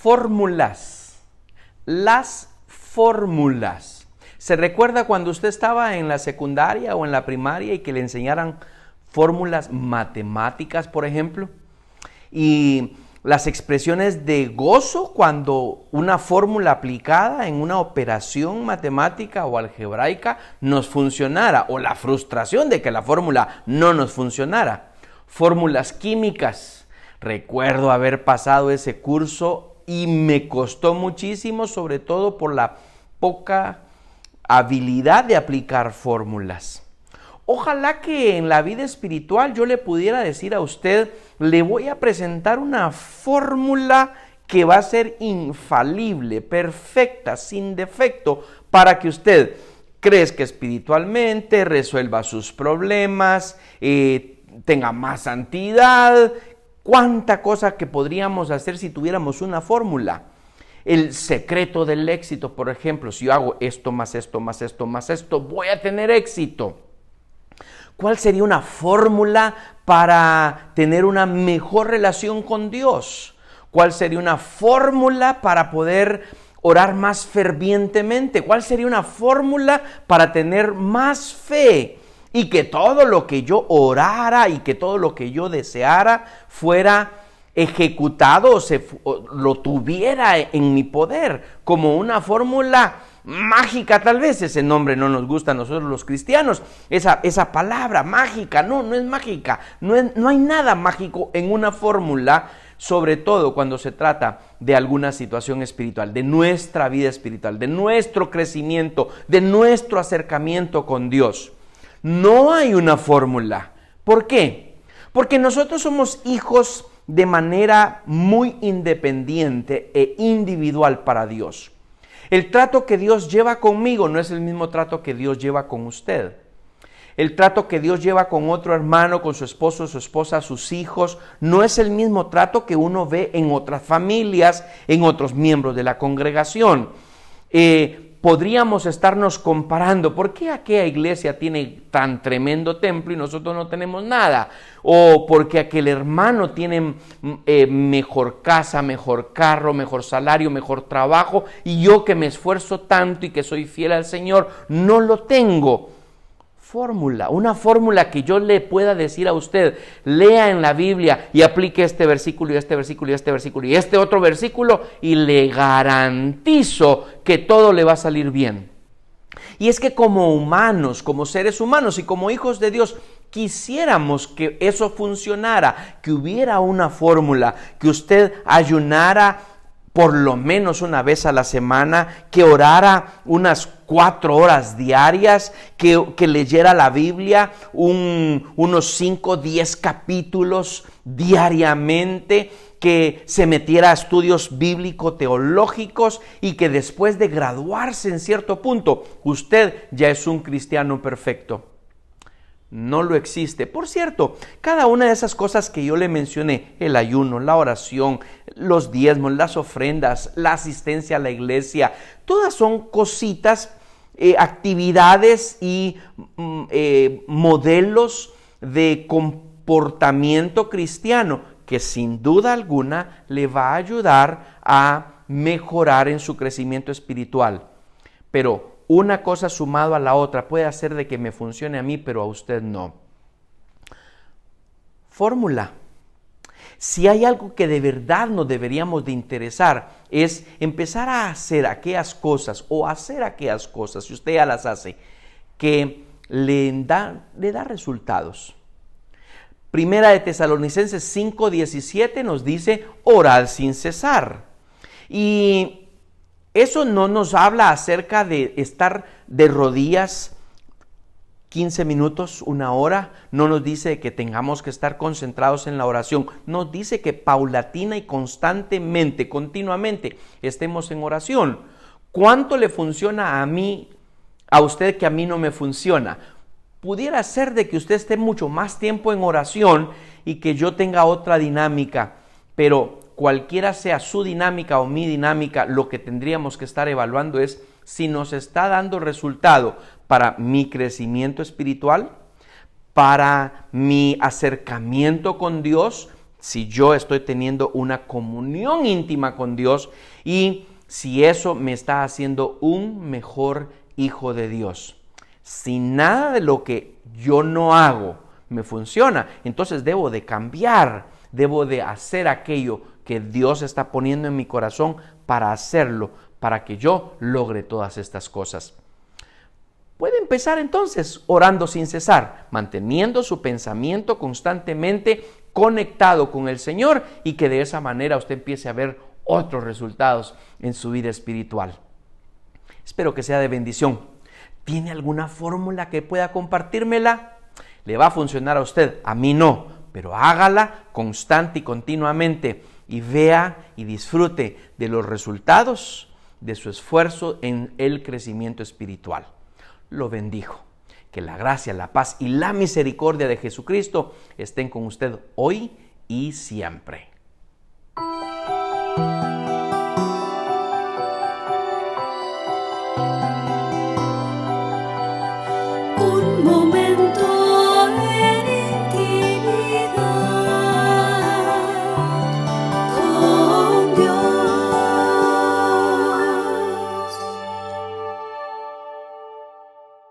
Fórmulas. Las fórmulas. ¿Se recuerda cuando usted estaba en la secundaria o en la primaria y que le enseñaran fórmulas matemáticas, por ejemplo? Y las expresiones de gozo cuando una fórmula aplicada en una operación matemática o algebraica nos funcionara, o la frustración de que la fórmula no nos funcionara. Fórmulas químicas. Recuerdo haber pasado ese curso y me costó muchísimo, sobre todo por la poca habilidad de aplicar fórmulas. Ojalá que en la vida espiritual yo le pudiera decir a usted, le voy a presentar una fórmula que va a ser infalible, perfecta, sin defecto, para que usted crezca espiritualmente, resuelva sus problemas, tenga más santidad. Cuánta cosa que podríamos hacer si tuviéramos una fórmula. El secreto del éxito, por ejemplo, si yo hago esto más esto más esto más esto, voy a tener éxito. ¿Cuál sería una fórmula para tener una mejor relación con Dios? ¿Cuál sería una fórmula para poder orar más fervientemente? ¿Cuál sería una fórmula para tener más fe? Y que todo lo que yo orara y que todo lo que yo deseara fuera ejecutado o lo tuviera en mi poder, como una fórmula mágica. Tal vez ese nombre no nos gusta a nosotros los cristianos, esa palabra mágica. No es mágica, no hay nada mágico en una fórmula, sobre todo cuando se trata de alguna situación espiritual, de nuestra vida espiritual, de nuestro crecimiento, de nuestro acercamiento con Dios. No hay una fórmula. ¿Por qué? Porque nosotros somos hijos de manera muy independiente e individual para Dios. El trato que Dios lleva conmigo no es el mismo trato que Dios lleva con usted. El trato que Dios lleva con otro hermano, con su esposo, su esposa, sus hijos, no es el mismo trato que uno ve en otras familias, en otros miembros de la congregación. Podríamos estarnos comparando. ¿Por qué aquella iglesia tiene tan tremendo templo y nosotros no tenemos nada? O porque aquel hermano tiene mejor casa, mejor carro, mejor salario, mejor trabajo, y yo que me esfuerzo tanto y que soy fiel al Señor, no lo tengo. Una fórmula que yo le pueda decir a usted, lea en la Biblia y aplique este versículo y este versículo y este versículo y este otro versículo, y le garantizo que todo le va a salir bien. Y es que como humanos, como seres humanos y como hijos de Dios, quisiéramos que eso funcionara, que hubiera una fórmula, que usted ayunara por lo menos una vez a la semana, que orara unas 4 horas diarias, que leyera la Biblia unos 5, 10 capítulos diariamente, que se metiera a estudios bíblico-teológicos y que después de graduarse en cierto punto, usted ya es un cristiano perfecto. No lo existe. Por cierto, cada una de esas cosas que yo le mencioné, el ayuno, la oración, los diezmos, las ofrendas, la asistencia a la iglesia, todas son cositas, actividades y modelos de comportamiento cristiano que sin duda alguna le va a ayudar a mejorar en su crecimiento espiritual. Pero una cosa sumado a la otra puede hacer de que me funcione a mí, pero a usted no. Fórmula. Si hay algo que de verdad nos deberíamos de interesar, es empezar a hacer aquellas cosas o hacer aquellas cosas, si usted ya las hace, que le da resultados. Primera de Tesalonicenses 5:17 nos dice, orad sin cesar. Y eso no nos habla acerca de estar de rodillas 15 minutos, 1 hora. No nos dice que tengamos que estar concentrados en la oración. Nos dice que paulatina y constantemente, continuamente, estemos en oración. ¿Cuánto le funciona a usted que a mí no me funciona? Pudiera ser de que usted esté mucho más tiempo en oración y que yo tenga otra dinámica, pero cualquiera sea su dinámica o mi dinámica, lo que tendríamos que estar evaluando es si nos está dando resultado para mi crecimiento espiritual, para mi acercamiento con Dios, si yo estoy teniendo una comunión íntima con Dios y si eso me está haciendo un mejor hijo de Dios. Si nada de lo que yo no hago me funciona, entonces debo de cambiar, debo de hacer aquello que Dios está poniendo en mi corazón para hacerlo, para que yo logre todas estas cosas. Puede empezar entonces orando sin cesar, manteniendo su pensamiento constantemente conectado con el Señor y que de esa manera usted empiece a ver otros resultados en su vida espiritual. Espero que sea de bendición. ¿Tiene alguna fórmula que pueda compartírmela? Le va a funcionar a usted, a mí no, pero hágala constante y continuamente y vea y disfrute de los resultados de su esfuerzo en el crecimiento espiritual. Lo bendijo. Que la gracia, la paz y la misericordia de Jesucristo estén con usted hoy y siempre.